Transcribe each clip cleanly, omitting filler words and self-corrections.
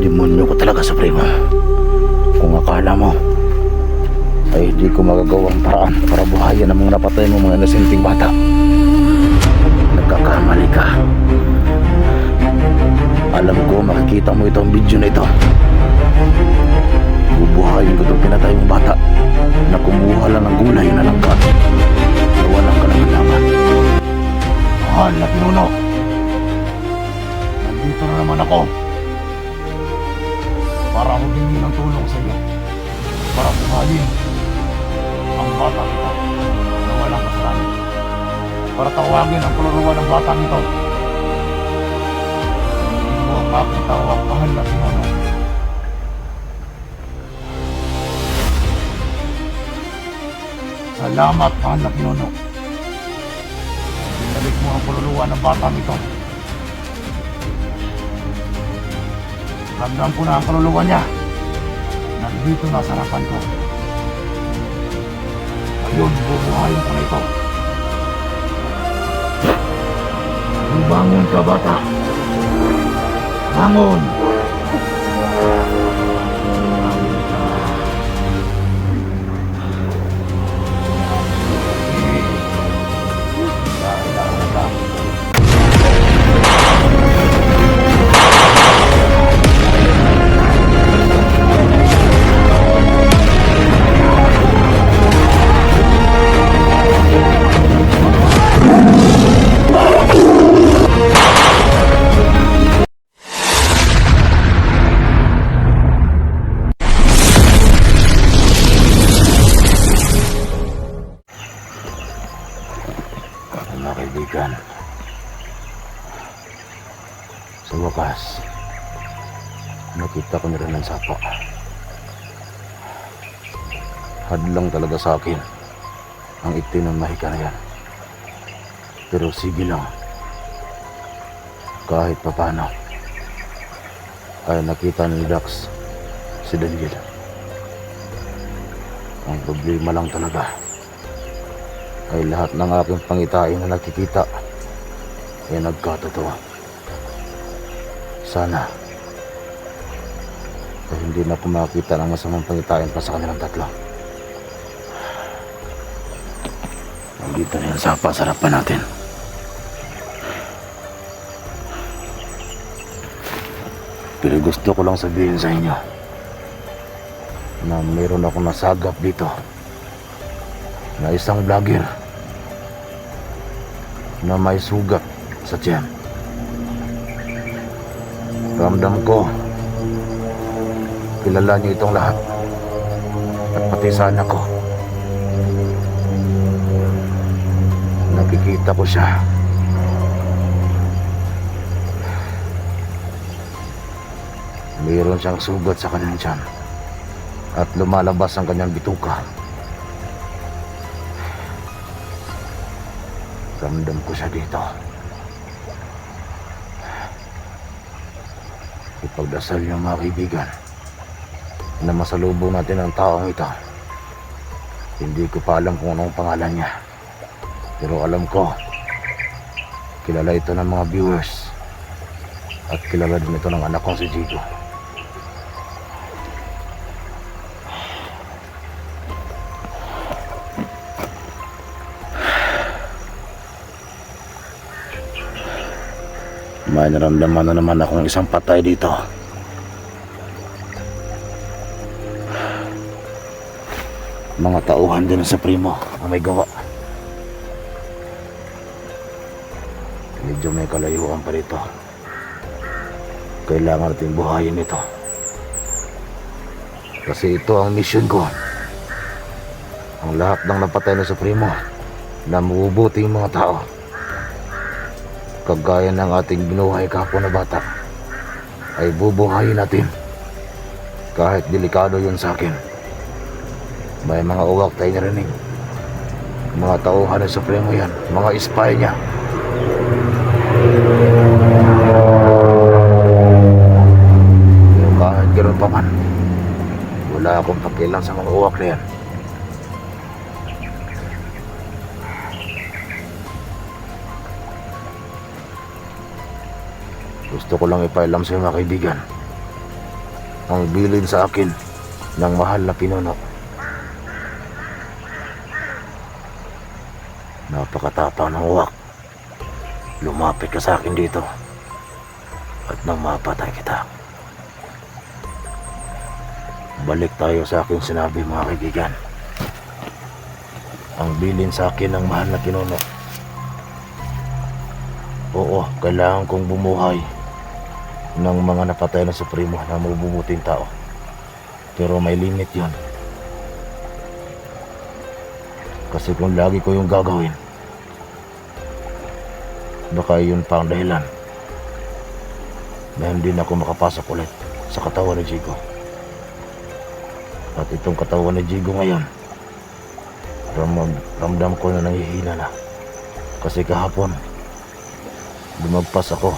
Demonyo ko talaga, Supremo. Kung akala mo ay hindi ko magagawang paraan para buhayin ang mga napatay mo mga inosenteng bata, nagkakamali ka. Alam ko makikita mo itong video na ito. Bubuhayin ko itong pinatay mong bata na kumuha lang ng gulay na langkat na walang kalaman-laman. Mahal na pinuno, nandito na naman ako para humingi ng tulong sa iyo, para buhayin ang bata kita na walang kasalanan, para tawagin ang kaluluwa ng bata nito. Hindi mo ang aking tawag, mahal na pinuno. Salamat, mahal na pinuno. Binalik mo ang kaluluwa ng bata nito. Ramdam ko na ang kaluluwa niya. Nandito na sa harapan ko. Ngayon, bubuhayin ko na ito. Bangon ka, bata. Bangon! Mga kaibigan, sa wakas nakita ko na rin ang sapa. Hadlang talaga sa akin ang itim ng mahika na yan, pero sige lang, kahit papano ay nakita ni Dax si Daniel. Ang problema lang talaga ay lahat ng aking pangitain na nakikita ay nagkatotoo. Sana ay hindi na pumakita ng masamang pangitain pa sa kanilang tatlo. Nandito na yung sapa sa harapan natin. Pero gusto ko lang sabihin sa inyo na mayroon akong nasagap dito na isang vlogger na may sugat sa tiyan. Ramdam ko kilala niyo itong lahat at pati sana ko. Nakikita ko siya. Mayroon siyang sugat sa kanyang tiyan at lumalabas ang kanyang bituka. Ramdam ko siya dito. Ipagdasal niyo mga kaibigan na masalubong natin ang taong ito. Hindi ko pa alam kung anong pangalan niya, pero alam ko kilala ito ng mga viewers at kilala din ito ng anak kong si Jigo. May naramdaman na naman akong isang patay dito. Mga tauhan din sa Supremo ang may gawa. Medyo may kalayuan pa rito. Kailangan natin buhayin ito. Kasi ito ang mission ko. Ang lahat ng napatay na Supremo na mabubuti yung mga tao, kagaya ng ating binuhay kahapon na bata, ay bubuhayin natin. Kahit delikado yun sa akin. May mga uwak tayo narinig. Mga tauhan ng Supremo yan, mga spy niya. Pero kahit ganoon pa man, wala akong pakialam sa mga uwak na yan. Gusto ko lang ipailam sa mga kaibigan ang bilin sa akin ng mahal na pinuno. Napakatapang ng uwak. Lumapit ka sa akin dito at nang mapatay kita. Balik tayo sa aking sinabi, mga kaibigan. Ang bilin sa akin ng mahal na pinuno. Oo, kailangan kong bumuhay ng mga napatay na supremo na mabubuting tao. Pero may limit yun. Kasi kung lagi ko yung gagawin, baka yun pa ang dahilan na hindi na ako makapasok ulit sa katawan ni Jigo. At itong katawan ni Jigo ngayon, ramdam ko na nangihina na. Kasi kahapon, lumagpas ako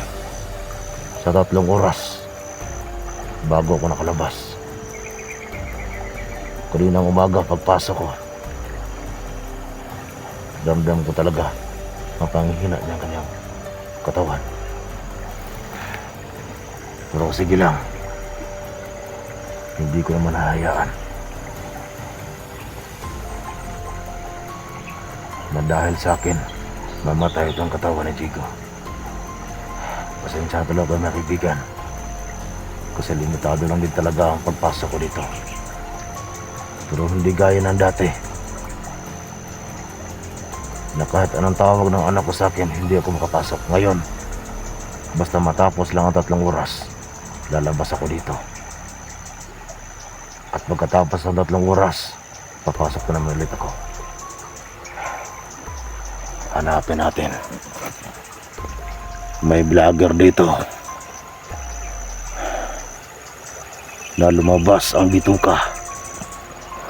sa 3 oras bago ako nakalabas. Kaninang umaga pagpasok ko, ramdam ko talaga ang panghihina ng kanyang katawan. Pero sige lang, hindi ko naman hahayaan na dahil sa akin mamatay itong katawan ni Jigo. Pasensya talaga, mga kaibigan, kasi limitado lang din talaga ang pagpasok ko dito. Pero hindi gaya ng dati na kahit anong tawag ng anak ko sa akin, hindi ako makapasok. Ngayon, basta matapos lang ang 3 oras, lalabas ako dito. At pagkatapos ng 3 oras, papasok na naman ulit ako. Hanapin natin. May vlogger dito na lumabas ang bituka.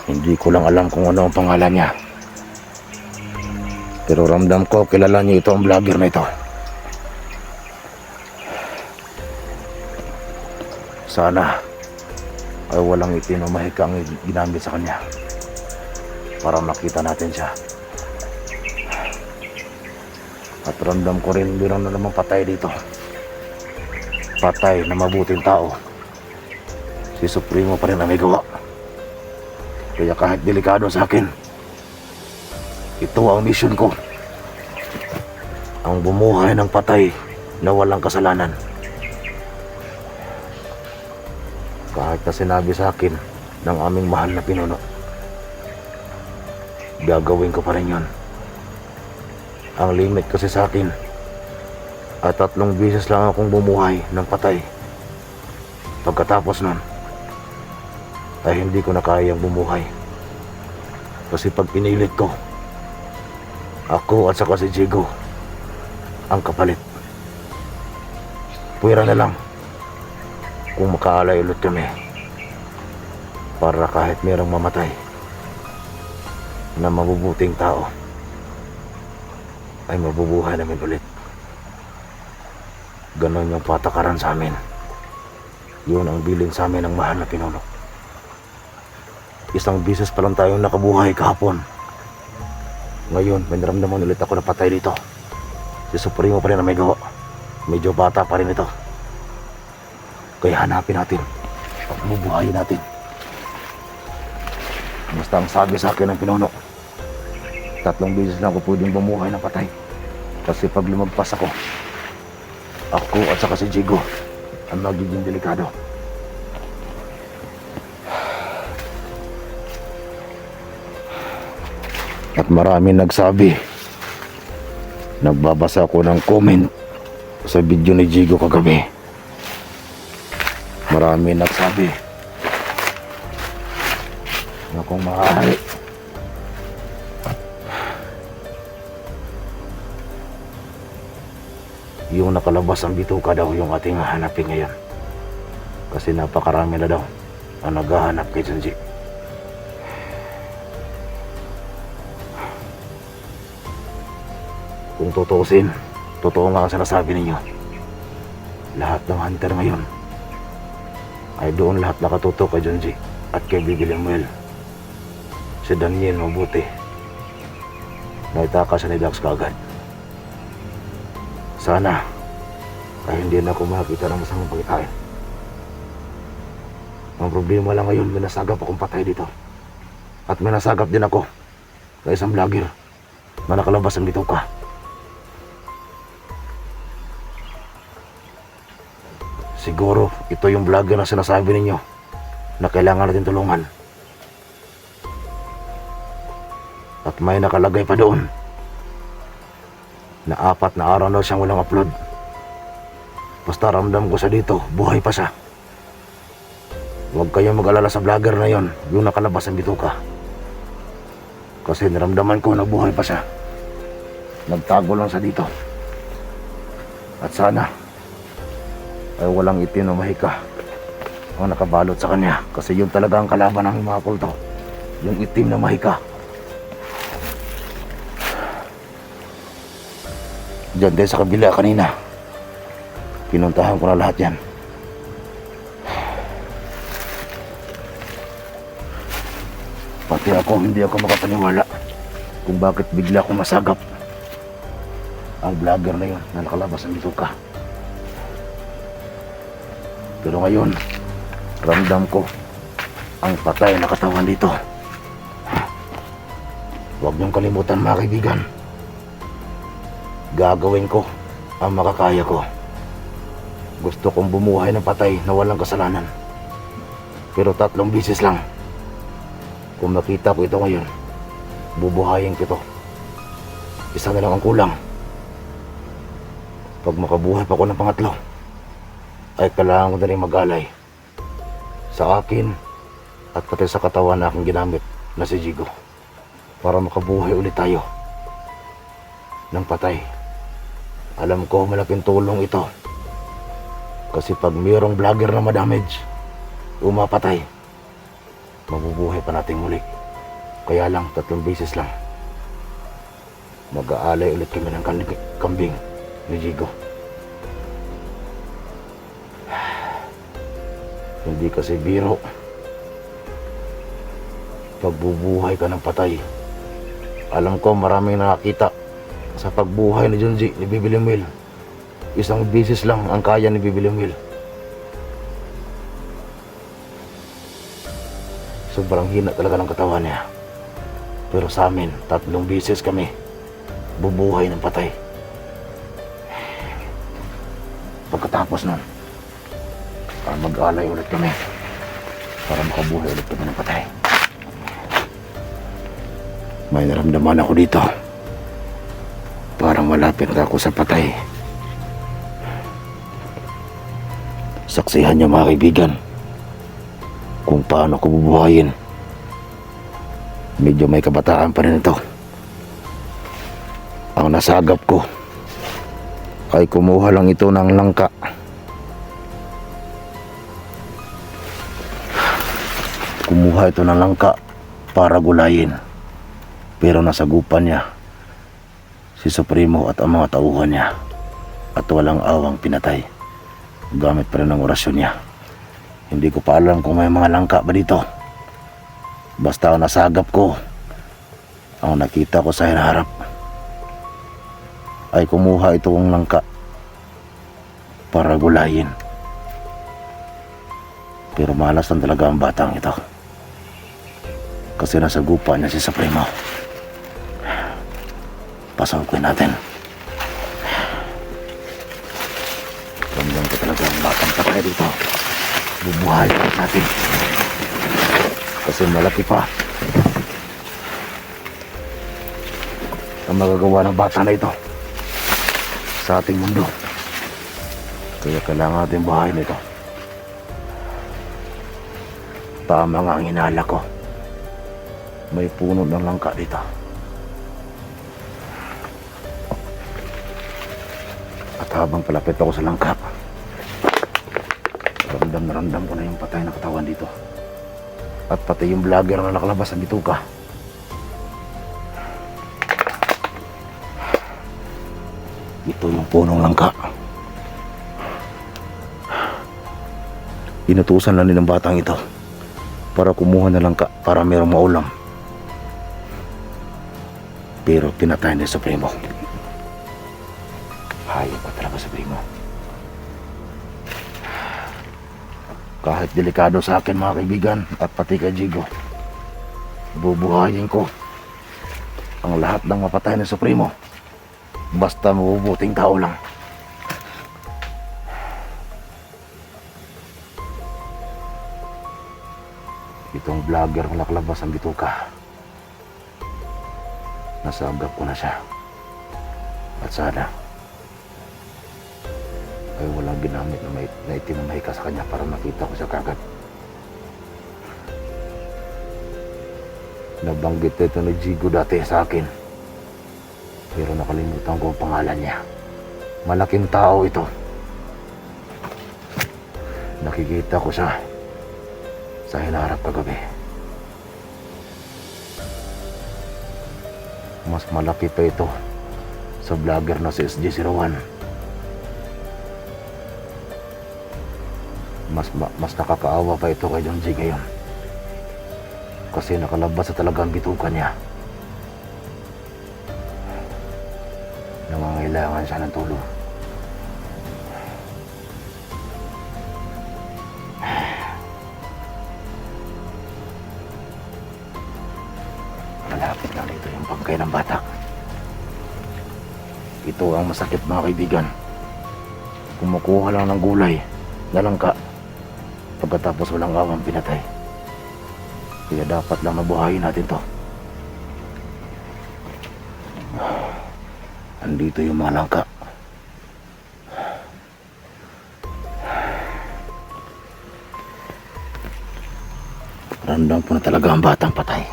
Hindi ko lang alam kung ano ang pangalan niya, pero ramdam ko kilala niyo ito, ang vlogger na ito. Sana ay walang itim o mahika ang ginamit sa kanya para makita natin siya. At ramdam ko rin meron na namang patay dito. Patay na mabuting tao. Si Supremo pa rin ang may gawa. Kaya kahit delikado sa akin, ito ang mission ko. Ang bumuhay ng patay na walang kasalanan. Kahit na sinabi sa akin ng aming mahal na pinuno, gagawin ko pa rin yun. Ang limit kasi sa akin at 3 beses lang akong bumuhay ng patay. Pagkatapos nun ay hindi ko na kayang bumuhay. Kasi pag pinilit ko, ako at saka si Jigo ang kapalit. Puwera na lang kung makaalay ulit kami para kahit merong mamatay na mabubuting tao ay mabubuhay namin ulit. Ganon yung patakaran sa amin. Yun ang bilin sa amin ng mahal na pinuno. 1 beses pa lang tayong nakabuhay kahapon. Ngayon, may naramdaman ulit ako na patay dito. Si Supremo pa rin ang may gawa. Medyo bata pa rin ito. Kaya hanapin natin at bubuhayin natin. Basta ang sabi sa akin ng pinuno, 3 beses lang ako pwedeng bumuhay ng patay. Kasi pag lumagpas ako at saka si Jigo ang magiging delikado. At maraming nagsabi, nagbabasa ako ng comment sa video ni Jigo kagabi. Maraming nagsabi na kung maaari, yung nakalabas ang bituka daw yung ating hahanapin ngayon. Kasi napakarami na daw ang naghahanap kay Junji. Kung tutuusin, totoo nga ang sinasabi ninyo. Lahat ng hunter ngayon ay doon lahat nakatutok kay Junji at kay Bibi Lemuel. Si Daniel mabuti, naitaka siya ni Dax kaagad. Sana ay hindi na ako makakita ng masamang pagkain. Ang problema lang ngayon, may nasagap akong patay dito. At may nasagap din ako sa isang vlogger na nakalabas ang bituka. Siguro ito yung vlogger na sinasabi ninyo na kailangan natin tulungan. At may nakalagay pa doon na 4 na araw na siyang walang upload. Basta ramdam ko sa dito, buhay pa siya. Huwag kayong mag-alala sa vlogger na yon, yung nakalabas ang bituka. Kasi naramdaman ko na buhay pa siya. Nagtago lang sa dito. At sana ay walang itim na mahika ang nakabalot sa kanya. Kasi yun talaga ang kalaban ng mga kulto, yung itim na mahika. Diyan din sa kabila kanina, pinuntahan ko na lahat yan. Pati ako, hindi ako makapaniwala kung bakit bigla akong masagap ang vlogger na yun na nakalabas ng bituka. Pero ngayon, ramdam ko ang patay na katawan dito. Huwag niyong kalimutan mga kaibigan, gagawin ko ang makakaya ko. Gusto kong bumuhay ng patay na walang kasalanan. Pero 3 bisis lang. Kung makita ko ito ngayon, bubuhayin ko ito. Isa na lang ang kulang. Pag makabuhay pa ako ng pangatlo, ay kailangan ko na rin mag-alay sa akin at pati sa katawan na aking ginamit na si Jigo, para makabuhay ulit tayo ng patay. Alam ko malaking tulong ito. Kasi pag mayroong vlogger na madamage, umapatay, mabubuhay pa natin muli. Kaya lang 3 beses lang. Mag-aalay ulit kami ng kambing ni Jigo. Hindi kasi biro pagbubuhay ka ng patay. Alam ko maraming nakakita sa pagbuhay ni Junji, ni Bibi Lemuel. 1 beses lang ang kaya ni Bibi Lemuel. Sobrang hina talaga ng katawan niya. Pero sa amin, 3 beses kami bubuhay ng patay. Pagkatapos nun, mag-alay ulit kami para makabuhay ulit kami ng patay. May naramdaman ako dito. Parang malapit na ako sa patay. Saksihan niyo mga kaibigan kung paano ko bubuhayin. Medyo may kabataan pa rin ito. Ang nasagap ko ay kumuha lang ito ng langka. Kumuha ito ng langka para gulayin. Pero nasagupan niya si Supremo at ang mga tauhan niya. At walang awang pinatay. Gamit pa rin ang orasyon niya. Hindi ko pa alam kung may mga langka ba dito. Basta ang nasagap ko, ang nakita ko sa hinaharap, ay kumuha itong langka para gulayin. Pero malas lang talaga ang batang ito. Kasi nasagupan niya si Supremo. Pasawagin natin. Ramdam ko talaga ang batang patay dito. Bubuhay natin. Kasi malaki pa ang magagawa ng bata na ito sa ating mundo. Kaya kailangan natin buhayin ito. Tama nga ang hinala ko. May puno ng langka dito. At habang palapit ako sa langka, ramdam na ramdam ko na yung patay na katawan dito. At pati yung vlogger na nakalabas sa bituka. Ito yung punong langka. Inutusan lang din ng batang ito para kumuha na langka para mayroong maulam. Pero pinatay ni Supremo. Hayop pa talaga Supremo. Kahit delikado sa akin mga kaibigan at pati kay Jigo, bubuhayin ko ang lahat ng mapatay ng Supremo. Basta mabubuting tao lang. Itong vlogger na nakalabas ang bituka, nasagap ko na siya. At sana ay walang ginamit na itinamay ka sa kanya para makita ko siya kagad. Nabanggit ito ni Jigo dati sa akin, pero nakalimutan ko ang pangalan niya. Malaking tao ito. Nakikita ko siya sa hinarap kagabi. Mas malaki pa ito sa vlogger na si SG01. Mas nakakaawa pa ito kay John G ngayon, kasi nakalabas sa talagang bitukan niya. Nangangailangan siya ng tulong. Malapit na dito yung bangkay ng bata. Ito ang masakit mga kaibigan. Kumukuha lang ng gulay na langka, pagkatapos walang awang pinatay. Kaya dapat lang mabuhayin natin to. Andito yung mga langka. Randang po na talaga ang batang patay.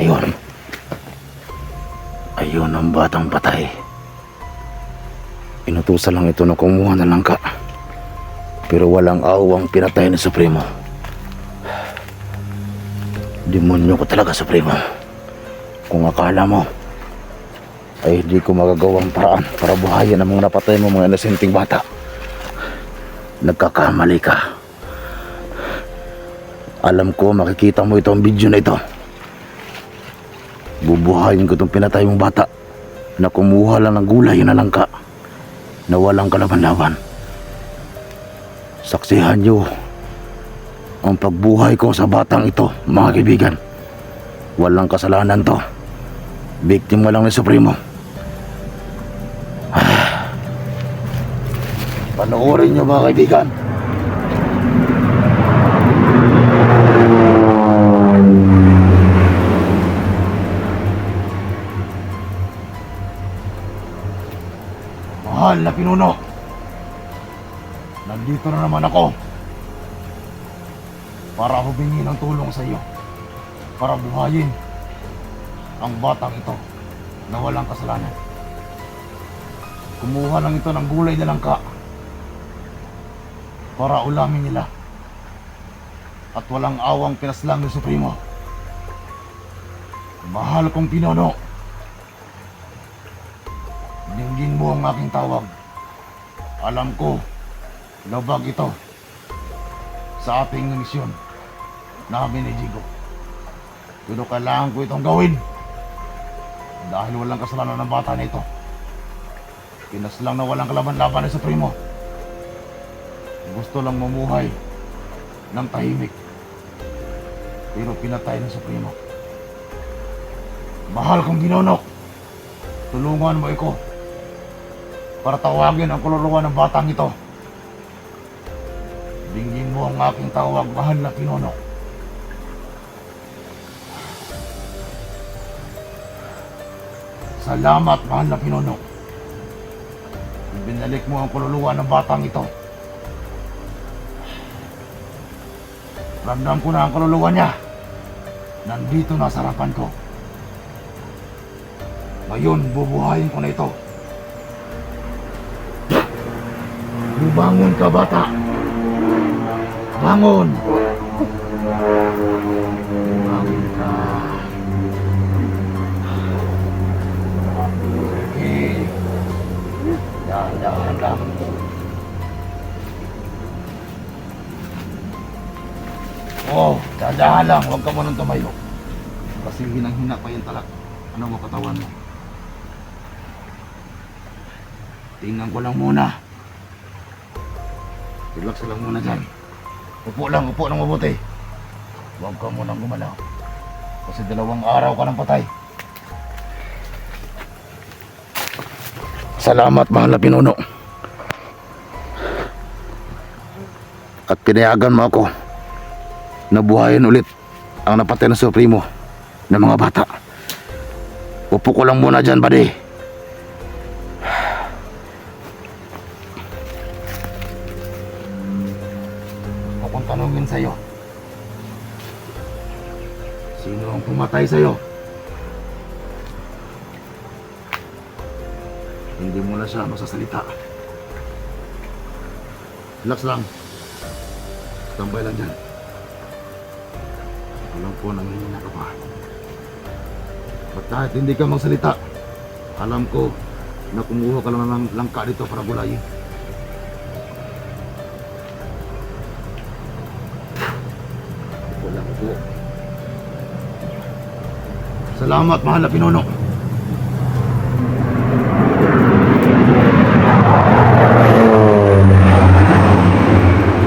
Ayun. Ayun ang batang patay. Inutusan lang ito na kumuha ng langka, pero walang awang pinatay ni Supremo. Demonyo ko talaga, Supremo. Kung akala mo ay hindi ko magagawang paraan para buhayin ang mga napatay mo mga inosenteng bata, nagkakamali ka. Alam ko makikita mo itong video na ito. Bubuhayin ko itong pinatay mong bata na kumuha lang ng gulay na langka na walang kalaban-laban. Saksihan niyo ang pagbuhay ko sa batang ito, mga kaibigan. Walang kasalanan to. Biktima lang ni Supremo. Panoorin niyo mga kaibigan. Mahal na pinuno, nandito na naman ako para humingi ng tulong sa iyo, para buhayin ang batang ito na walang kasalanan. Kumuha lang ito ng gulay na langka para ulamin nila, at walang awang pinaslang ni Supremo. Mahal kong pinuno, dinggin mo ang aking tawag. Alam ko, labag ito sa ating misyon namin ni Jigo, pero kailangan ko itong gawin dahil walang kasalanan ng bata na ito. Pinaslang na walang kalaban-laban ni Supremo. Gusto lang mamuhay ng tahimik, pero pinatay ng Supremo. Mahal kong ginonok, tulungan mo ako para tawagin ang kaluluwa ng batang ito. Dinggin mo ang aking tawag, mahal na pinuno. Salamat, mahal na pinuno. Binalik mo ang kaluluwa ng batang ito. Ramdam ko na ang kaluluwa niya. Nandito na sa harapan ko. Ngayon, bubuhayin ko na ito. Bumangon ka, bata. Bangon. Bangon ka. Sige. Dahan-dahan lang. Oh, dahan-dahan lang. Huwag ka mo nang tumayo. Kasi hinang-hina pa yung talak. Ano mo katawan mo? Tingnan ko lang muna Relax lang muna dyan. Upo lang mabuti. Huwag ka munang gumalaw. Kasi 2 araw ka ng patay. Salamat, mahal na pinuno. At pinayagan mo ako na buhayin ulit ang napatay na Supremo ng mga bata. Upo ko lang muna dyan, buddy. Akong tanungin sa'yo, sino ang pumatay sa'yo? Hindi mo na siya masasalita. Relax lang. Tambay lang dyan. Alam ko nanghihina ka pa. At kahit hindi ka magsalita, alam ko na kumuha ka lang ng langka dito para gulayin. Wala ko. Salamat, mahal na pinuno.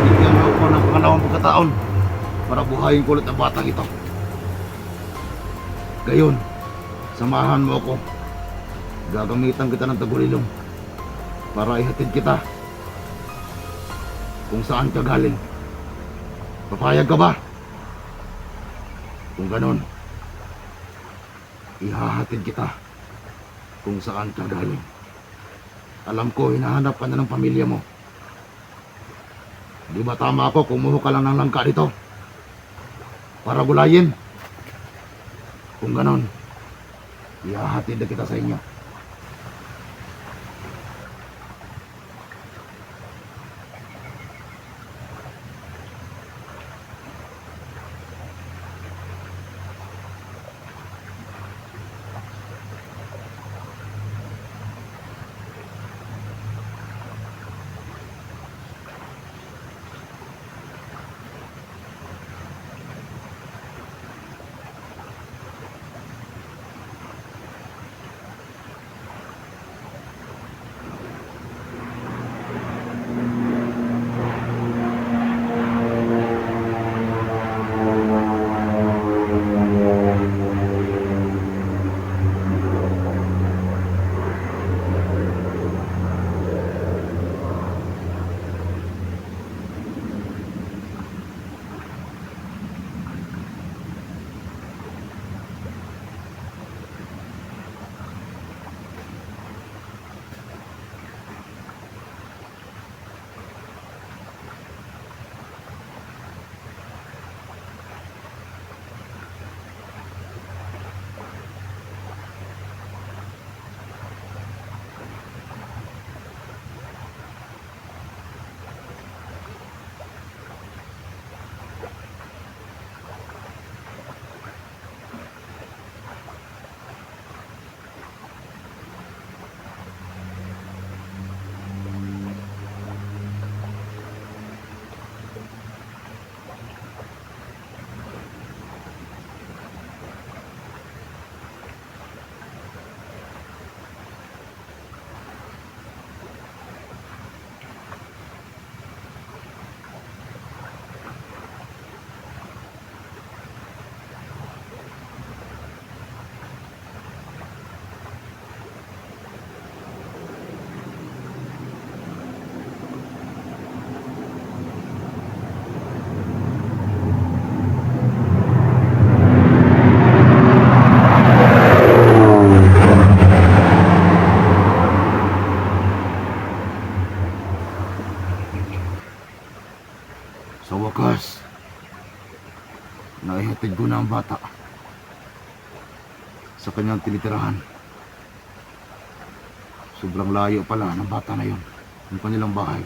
Bigyan mo ako ng pangalawang pagkataon para buhayin ko ulit ang batang ito. Gayon, samahan mo ako. Gagamitan kita ng tagulilong para ihatid kita kung saan ka galing. Papayag ka ba? Kung ganon, ihahatid kita kung saan ka galing. Alam ko, hinahanap ka na ng pamilya mo. Di ba tama ako kung kumuha ka lang ng langka dito para gulayin? Kung ganon, ihahatid na kita sa inyo. Sa wakas, naihatid ko na ang bata sa kanyang tinitirahan. Sobrang layo pala ng bata na yon, ang kanilang bahay.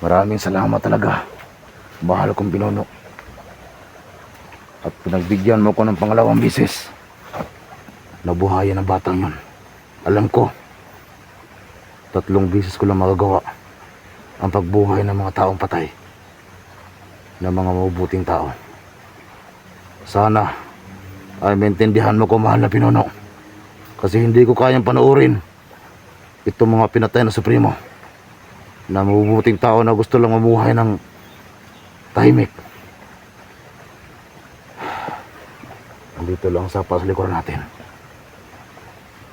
Maraming salamat talaga, mahal kong pinuno. At pinagbigyan mo ko ng pangalawang bisis. Nabuhayan ang batang yon. Alam ko, 3 bisis ko lang magagawa ang pagbuhay ng mga taong patay, ng mga mabubuting tao. Sana ay maintindihan mo ko, mahal na pinuno. Kasi hindi ko kayang panoorin itong mga pinatay na Supremo na mabubuting tao na gusto lang mamuhay ng tahimik. Andito lang sa paslikuran natin.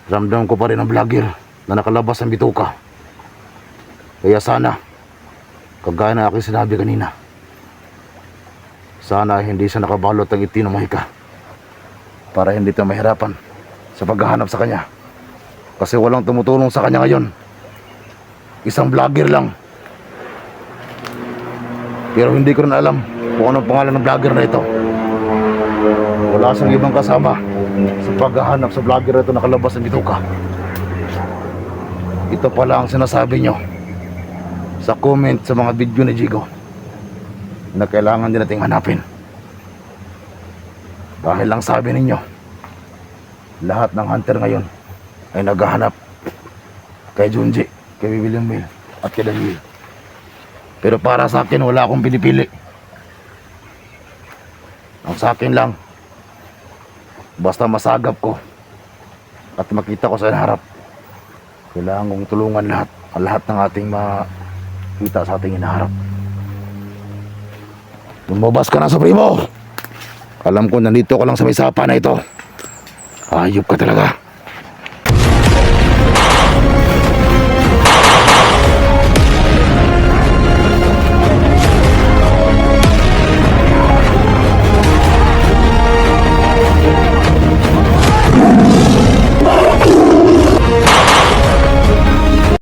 Ramdam ko pa rin ang vlogger na nakalabas ng bituka. Kaya sana, kagaya na aking sinabi kanina, sana hindi siya nakabalot ng itim na mahika para hindi tayo mahirapan sa paghahanap sa kanya. Kasi walang tumutulong sa kanya ngayon. Isang vlogger lang. Pero hindi ko rin alam kung anong pangalan ng vlogger na ito. Wala siyang ibang kasama sa paghahanap sa vlogger na ito nakalabas ng bituka. Ito pala ang sinasabi nyo sa comment sa mga video ni Jigo na kailangan din nating hanapin. Dahil lang sabi ninyo, lahat ng hunter ngayon ay naghahanap kay Junji, kay William Will at kay Daniel. Pero para sa akin, wala akong pinipili. Ang sa akin lang, basta masagap ko at makita ko sa harap, kailangan kong tulungan lahat ng ating makita sa ating hinaharap. Lumabas ka na, Supremo! Alam ko nandito ka lang sa may sapa na ito. Hayop ka talaga.